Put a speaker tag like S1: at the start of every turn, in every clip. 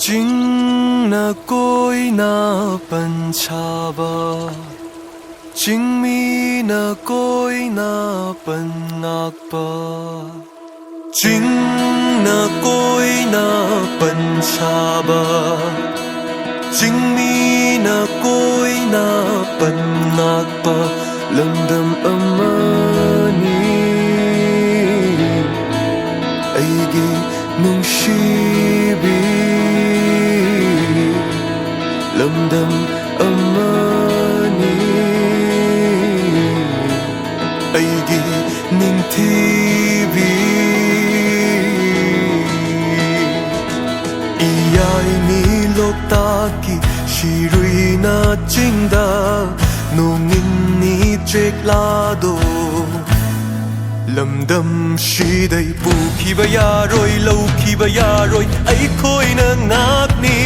S1: Jing na koi na panchaba Jing mi na koi na panakpa Jing na koi na panchaba Jing mi na koi na panakpa Lamdam amani Aigi nungsibi Lamdam amani Aigi ningtibi Iyai ni loktaki shirui na jingda Nungin ni treklado Lamdam shidai puki bayaroi lauki bayaroi ai khoi na ngakni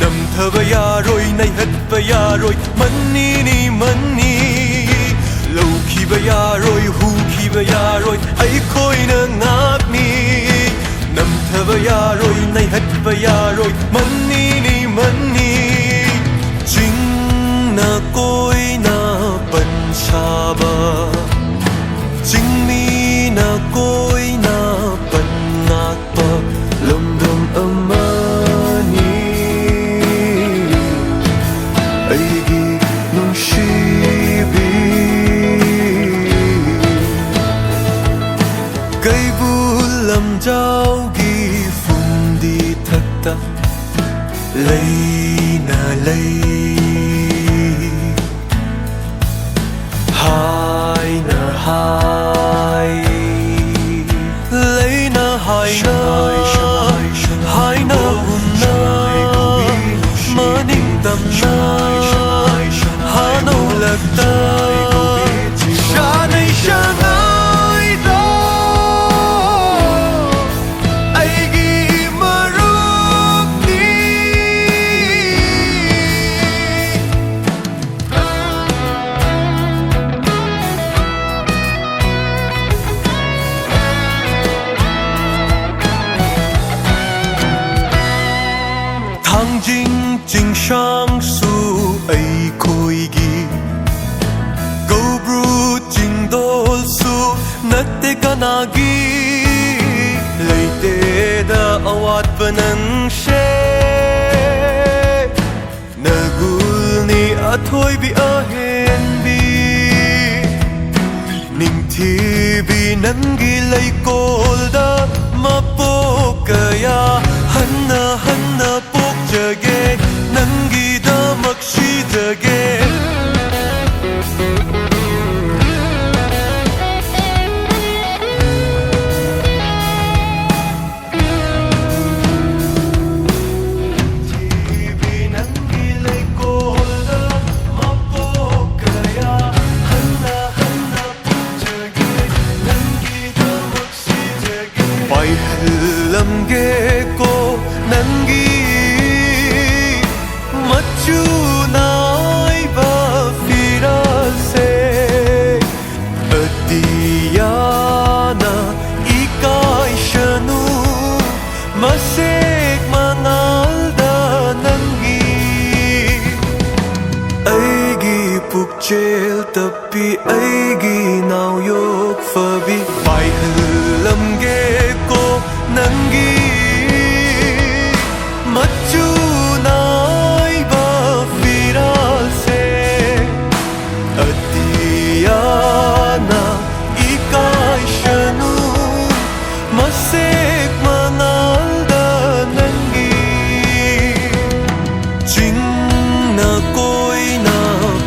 S1: Dam thabayaroi nai hat bayaroi manni ni manni Lauki bayaroi huki bayaroi ai khoi na ngakni Dam thabayaroi nai hat bayaroi manni ni manni Jing na koi na panchaba Jing mi na koi na panakpa Lamdam amani Aigi nungsibi Gaibu lamjau gi fundi thakta Lay na lay Hai na hai Lay na hai na Hai na hunna Maning tam na Hano lagta Shanay shanay do Aigi maruk ni Thang jing jing shang su ai khoi gi Go bru jing dol su natte kanagi Leite da awat panan she Nagul ni athoi bi ahen bi Ning thi bi nangi lai kol da mapokaya Hanna hanna pokjage nangi da makshidage Lamge ko nangi machu nai ba firal se adiyana ikai shanu masek manal da nangi aigi pukchel tapi aigi nau yok fabi bai lamge ko nangi machu nai ba firal se adiyana ikai shanu masek manal da nangi Jing na koi na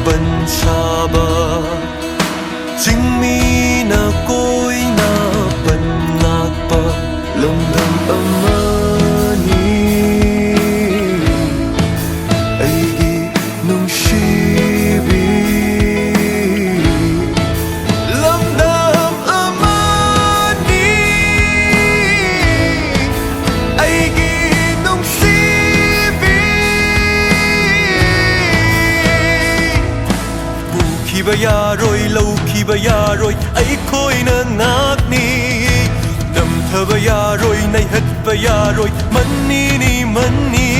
S1: panchaba Jing mi na koi na panakpa Lamdam amani Aigi nungsibi Lamdam amani Aigi nungsibi Buki bayaroi lauki bayaroi ai khoi na ngakni Dam thabayaroi nai hat mà già rồi. Money